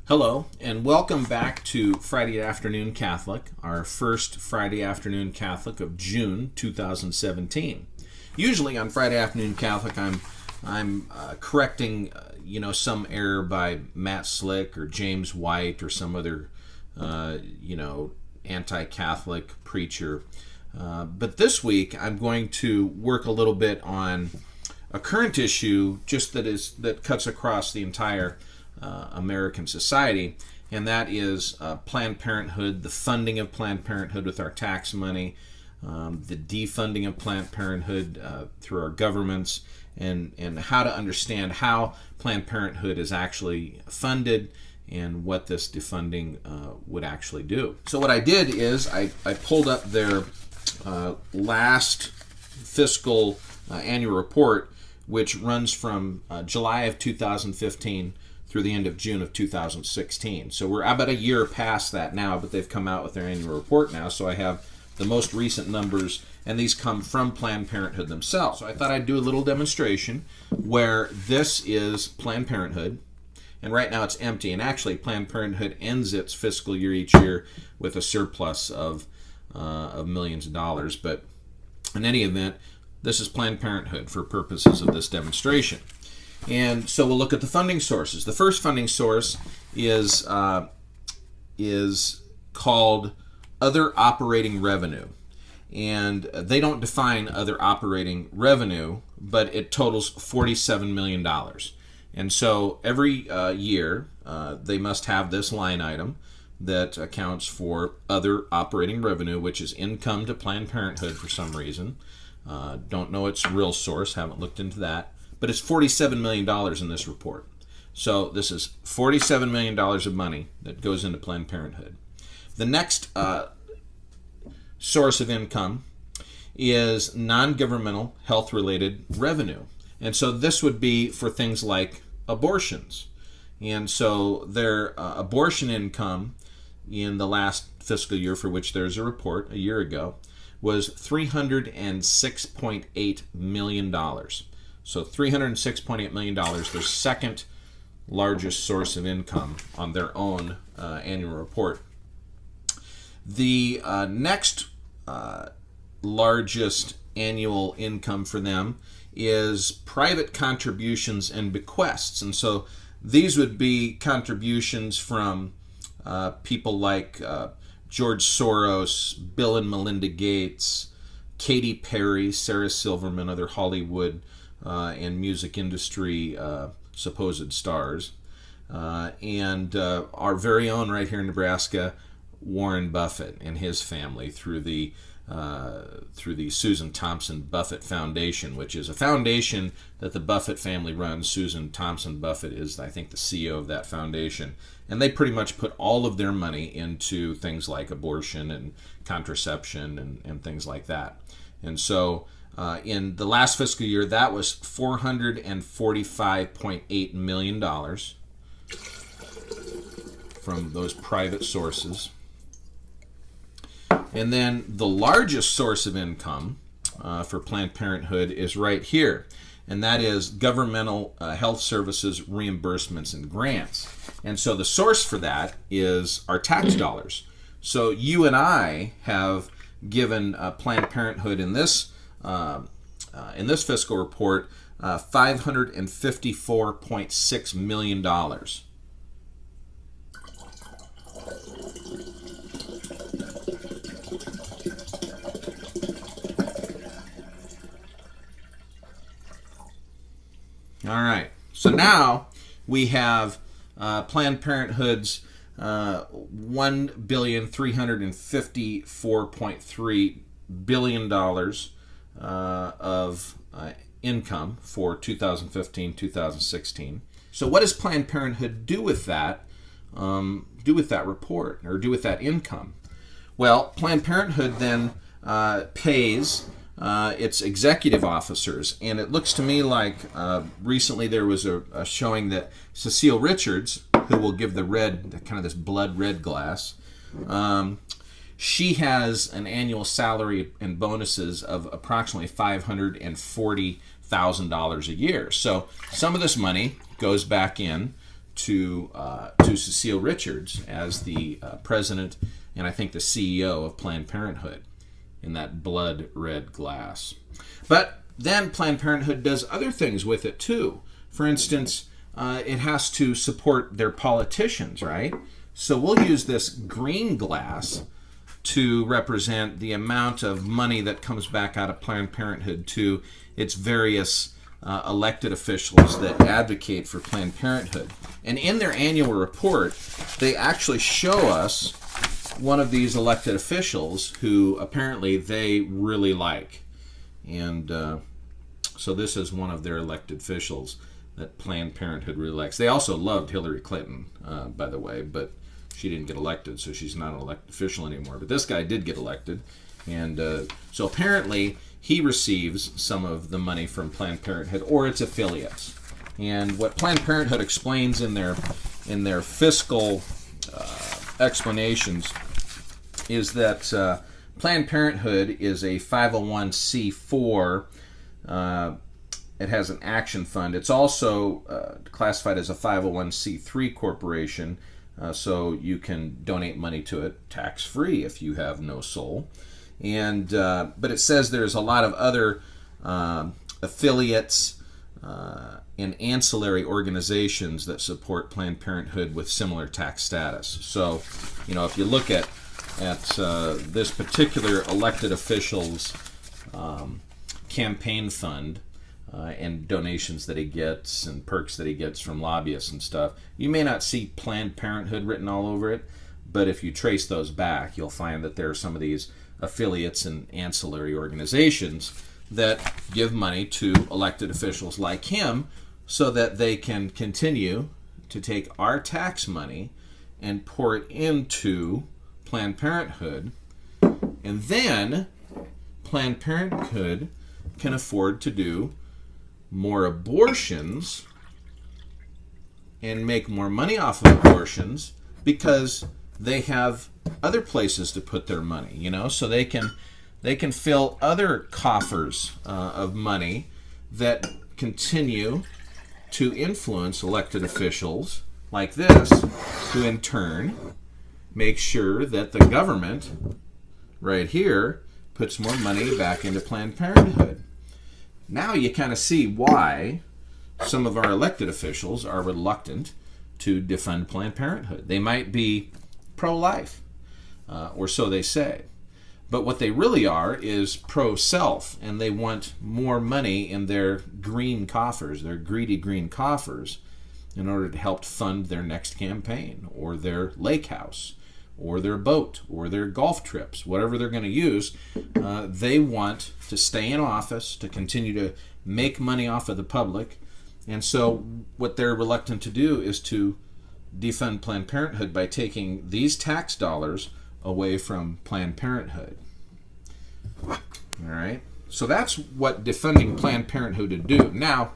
Hello, and welcome back to Friday Afternoon Catholic, our first Friday Afternoon Catholic of June 2017. Usually on Friday Afternoon Catholic, I'm correcting some error by Matt Slick or James White or some other anti-Catholic preacher. But this week I'm going to work a little bit on a current issue that cuts across the entire American society, and that is Planned Parenthood, the funding of Planned Parenthood with our tax money, the defunding of Planned Parenthood through our governments, and how to understand how Planned Parenthood is actually funded and what this defunding would actually do. So what I did is I pulled up their last fiscal annual report, which runs from July of 2015 through the end of June of 2016. So we're about a year past that now, but they've come out with their annual report now, so I have the most recent numbers, and these come from Planned Parenthood themselves. So I thought I'd do a little demonstration where this is Planned Parenthood, and right now it's empty, and actually Planned Parenthood ends its fiscal year each year with a surplus of millions of dollars, but in any event, this is Planned Parenthood for purposes of this demonstration. And so we'll look at the funding sources. The first funding source is called other operating revenue. And they don't define other operating revenue, but it totals $47 million. And so every year they must have this line item that accounts for other operating revenue, which is income to Planned Parenthood for some reason. Don't know its real source, haven't looked into that. But it's $47 million in this report. So this is $47 million of money that goes into Planned Parenthood. The next source of income is non-governmental health-related revenue. And so this would be for things like abortions. And so their abortion income in the last fiscal year, for which there's a report a year ago, was $306.8 million. So $306.8 million, their second largest source of income on their own annual report. The next largest annual income for them is private contributions and bequests. And so these would be contributions from people like George Soros, Bill and Melinda Gates, Katy Perry, Sarah Silverman, other Hollywood and music industry supposed stars, and our very own right here in Nebraska, Warren Buffett and his family through the Susan Thompson Buffett Foundation, which is a foundation that the Buffett family runs. Susan Thompson Buffett is, I think, the CEO of that foundation, and they pretty much put all of their money into things like abortion and contraception and things like that. And so in the last fiscal year, that was $445.8 million from those private sources. And then the largest source of income for Planned Parenthood is right here, and that is governmental health services reimbursements and grants. And so the source for that is our tax dollars. So you and I have given Planned Parenthood in this fiscal report $554.6 million. All right, so now we have Planned Parenthood's $1,354.3 billion of income for 2015-2016. So what does Planned Parenthood do with that? Do with that report, or do with that income? Well, Planned Parenthood then pays its executive officers, and it looks to me like recently there was a showing that Cecile Richards, who will give the red, kind of this blood red glass, she has an annual salary and bonuses of approximately $540,000 a year. So some of this money goes back in to Cecile Richards as the president and I think the CEO of Planned Parenthood in that blood red glass. But then Planned Parenthood does other things with it too. For instance, it has to support their politicians, right? So we'll use this green glass to represent the amount of money that comes back out of Planned Parenthood to its various elected officials that advocate for Planned Parenthood. And in their annual report, they actually show us one of these elected officials who apparently they really like. And so this is one of their elected officials that Planned Parenthood really likes. They also loved Hillary Clinton, by the way, but she didn't get elected, so she's not an elected official anymore. But this guy did get elected. And so apparently he receives some of the money from Planned Parenthood or its affiliates. And what Planned Parenthood explains in their fiscal explanations is that Planned Parenthood is a 501c4. It has an action fund. It's also classified as a 501c3 corporation, so you can donate money to it tax-free if you have no soul. And but it says there's a lot of other affiliates and ancillary organizations that support Planned Parenthood with similar tax status. So, you know, if you look at this particular elected official's campaign fund and donations that he gets and perks that he gets from lobbyists and stuff, you may not see Planned Parenthood written all over it, but if you trace those back, you'll find that there are some of these affiliates and ancillary organizations that give money to elected officials like him so that they can continue to take our tax money and pour it into Planned Parenthood, and then Planned Parenthood can afford to do more abortions and make more money off of abortions because they have other places to put their money, you know, so they can fill other coffers of money that continue to influence elected officials like this, who in turn make sure that the government right here puts more money back into Planned Parenthood. Now you kind of see why some of our elected officials are reluctant to defund Planned Parenthood. They might be pro-life, or so they say. But what they really are is pro-self, and they want more money in their green coffers, their greedy green coffers, in order to help fund their next campaign, or their lake house, or their boat, or their golf trips, whatever they're going to use. They want to stay in office, to continue to make money off of the public. And so what they're reluctant to do is to defund Planned Parenthood by taking these tax dollars away from Planned Parenthood. All right? So that's what defunding Planned Parenthood would do. Now,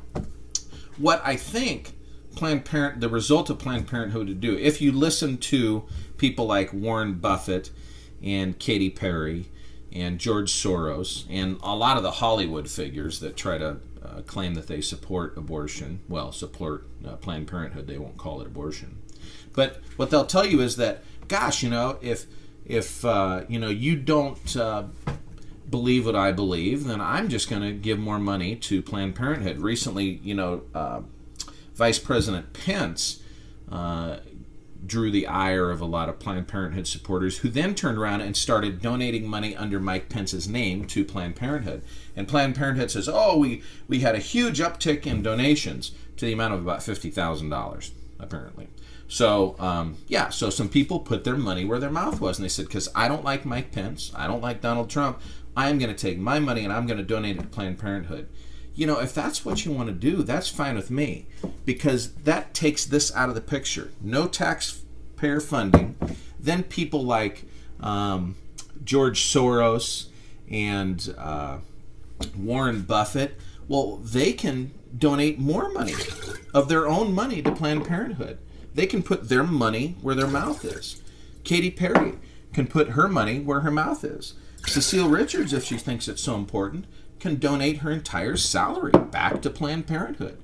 what I think the result of Planned Parenthood to do, if you listen to people like Warren Buffett and Katy Perry and George Soros and a lot of the Hollywood figures that try to claim that they support abortion, support Planned Parenthood, they won't call it abortion. But what they'll tell you is that, gosh, you know, if you don't believe what I believe, then I'm just going to give more money to Planned Parenthood. Recently, Vice President Pence drew the ire of a lot of Planned Parenthood supporters, who then turned around and started donating money under Mike Pence's name to Planned Parenthood. And Planned Parenthood says, we had a huge uptick in donations to the amount of about $50,000, apparently. So, so some people put their money where their mouth was, and they said, because I don't like Mike Pence, I don't like Donald Trump, I'm going to take my money and I'm going to donate it to Planned Parenthood. You know, if that's what you want to do, that's fine with me, because that takes this out of the picture. No taxpayer funding. Then people like George Soros and Warren Buffett, well, they can donate more money of their own money to Planned Parenthood. They can put their money where their mouth is. Katy Perry can put her money where her mouth is. Cecile Richards, if she thinks it's so important, can donate her entire salary back to Planned Parenthood.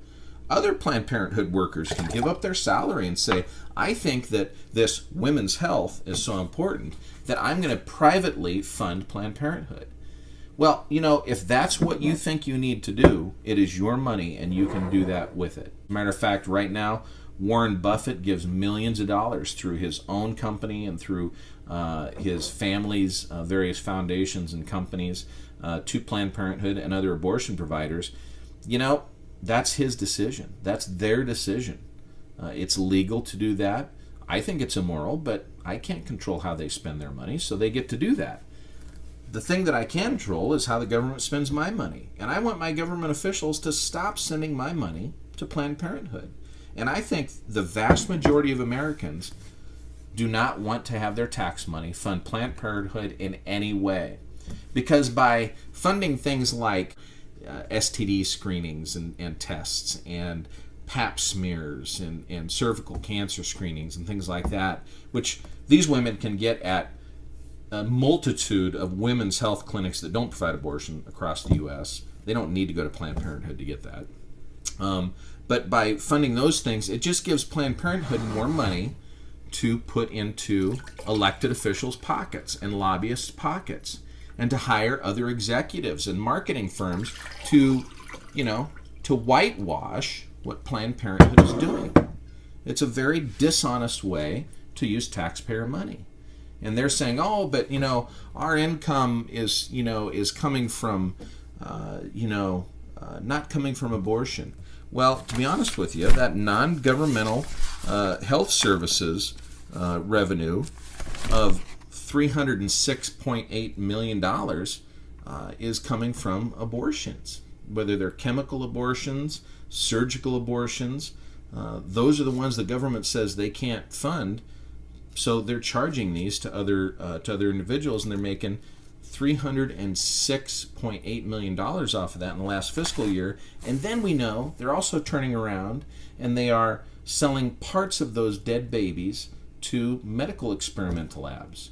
Other Planned Parenthood workers can give up their salary and say, I think that this women's health is so important that I'm going to privately fund Planned Parenthood. Well, if that's what you think you need to do, it is your money and you can do that with it. As a matter of fact, right now, Warren Buffett gives millions of dollars through his own company and through his family's various foundations and companies to Planned Parenthood and other abortion providers. That's his decision. That's their decision. It's legal to do that. I think it's immoral, but I can't control how they spend their money, so they get to do that. The thing that I can control is how the government spends my money. And I want my government officials to stop sending my money to Planned Parenthood. And I think the vast majority of Americans do not want to have their tax money fund Planned Parenthood in any way. Because by funding things like STD screenings and tests and pap smears and cervical cancer screenings and things like that, which these women can get at a multitude of women's health clinics that don't provide abortion across the U.S. They don't need to go to Planned Parenthood to get that. But by funding those things, it just gives Planned Parenthood more money to put into elected officials' pockets and lobbyists' pockets, and to hire other executives and marketing firms to whitewash what Planned Parenthood is doing. It's a very dishonest way to use taxpayer money. And they're saying, but our income is coming from not coming from abortion. Well, to be honest with you, that non-governmental health services revenue of $306.8 million is coming from abortions, whether they're chemical abortions, surgical abortions. Those are the ones the government says they can't fund. So they're charging these to other individuals, and they're making $306.8 million off of that in the last fiscal year. And then we know they're also turning around and they are selling parts of those dead babies to medical experimental labs.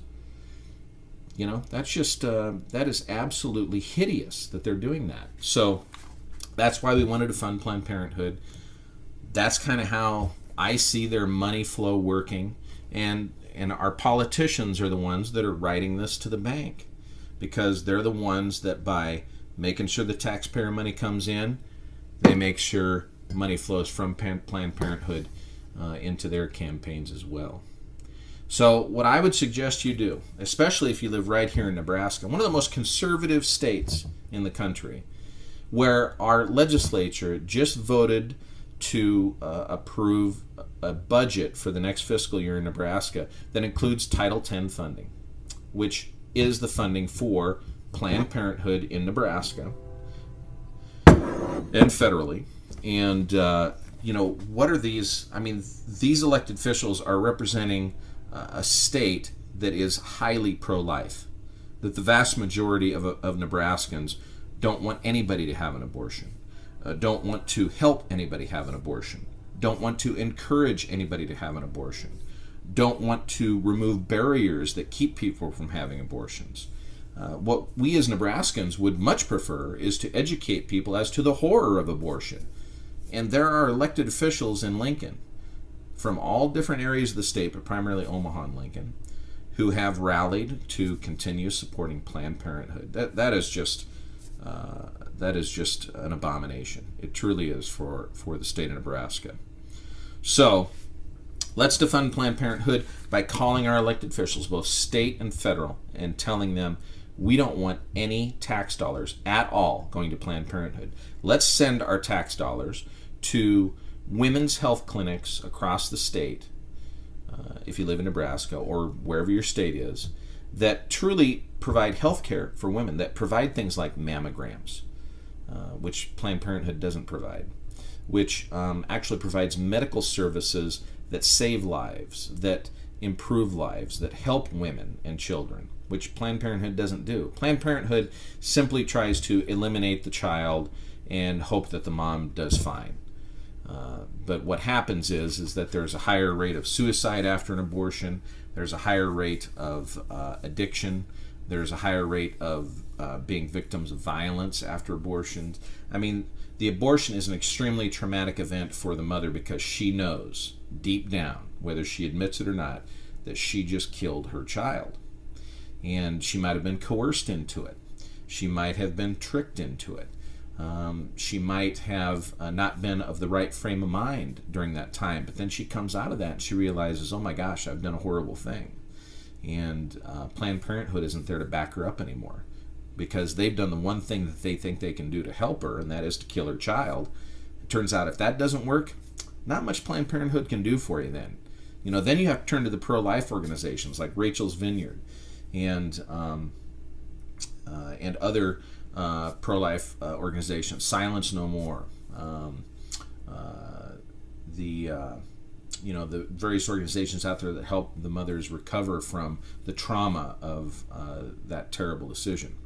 That's just that is absolutely hideous that they're doing that. So that's why we wanted to fund Planned Parenthood. That's kind of how I see their money flow working. And our politicians are the ones that are writing this to the bank, because they're the ones that, by making sure the taxpayer money comes in, they make sure money flows from Planned Parenthood into their campaigns as well. So what I would suggest you do, especially if you live right here in Nebraska, one of the most conservative states in the country, where our legislature just voted to approve a budget for the next fiscal year in Nebraska that includes Title X funding, which is the funding for Planned Parenthood in Nebraska and federally. And, what are these? I mean, these elected officials are representing a state that is highly pro-life, that the vast majority of Nebraskans don't want anybody to have an abortion, don't want to help anybody have an abortion, don't want to encourage anybody to have an abortion, don't want to remove barriers that keep people from having abortions. What we as Nebraskans would much prefer is to educate people as to the horror of abortion. And there are elected officials in Lincoln from all different areas of the state, but primarily Omaha and Lincoln, who have rallied to continue supporting Planned Parenthood. That is just an abomination. It truly is for the state of Nebraska. So let's defund Planned Parenthood by calling our elected officials, both state and federal, and telling them we don't want any tax dollars at all going to Planned Parenthood. Let's send our tax dollars to women's health clinics across the state, if you live in Nebraska or wherever your state is, that truly provide health care for women, that provide things like mammograms, which Planned Parenthood doesn't provide, which actually provides medical services that save lives, that improve lives, that help women and children, which Planned Parenthood doesn't do. Planned Parenthood simply tries to eliminate the child and hope that the mom does fine. But what happens is that there's a higher rate of suicide after an abortion, there's a higher rate of addiction, there's a higher rate of being victims of violence after abortions. I mean, The abortion is an extremely traumatic event for the mother because she knows deep down, whether she admits it or not, that she just killed her child. And she might have been coerced into it. She might have been tricked into it. She might have not been of the right frame of mind during that time, but then she comes out of that and she realizes, oh my gosh, I've done a horrible thing. And Planned Parenthood isn't there to back her up anymore because they've done the one thing that they think they can do to help her, and that is to kill her child. It turns out if that doesn't work, not much Planned Parenthood can do for you then. Then you have to turn to the pro-life organizations like Rachel's Vineyard and other pro-life organizations, Silence No More, the various organizations out there that help the mothers recover from the trauma of that terrible decision.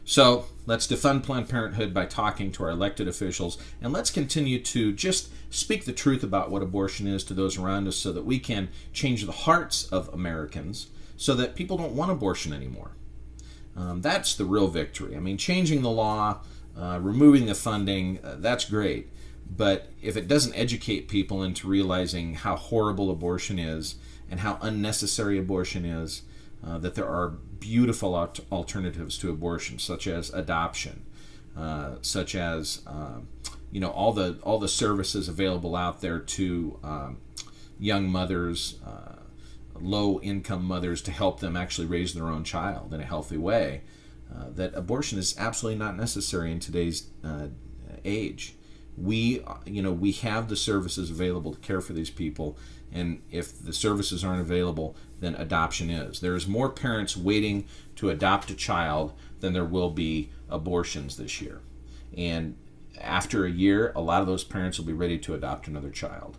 So let's defund Planned Parenthood by talking to our elected officials, and let's continue to just speak the truth about what abortion is to those around us so that we can change the hearts of Americans so that people don't want abortion anymore. That's the real victory. I mean, changing the law, removing the funding, that's great. But if it doesn't educate people into realizing how horrible abortion is and how unnecessary abortion is, that there are beautiful alternatives to abortion, such as adoption, such as all the services available out there to young mothers, low-income mothers, to help them actually raise their own child in a healthy way. That abortion is absolutely not necessary in today's age. We have the services available to care for these people, and if the services aren't available, then adoption is. There's more parents waiting to adopt a child than there will be abortions this year. And after a year, a lot of those parents will be ready to adopt another child.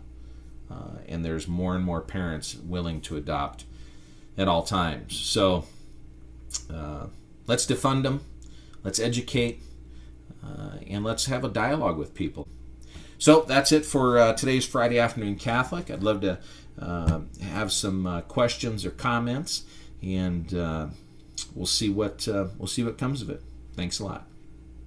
And there's more and more parents willing to adopt at all times. So let's defund them, let's educate, and let's have a dialogue with people. So that's it for today's Friday Afternoon Catholic. I'd love to have some questions or comments, and we'll see what comes of it. Thanks a lot.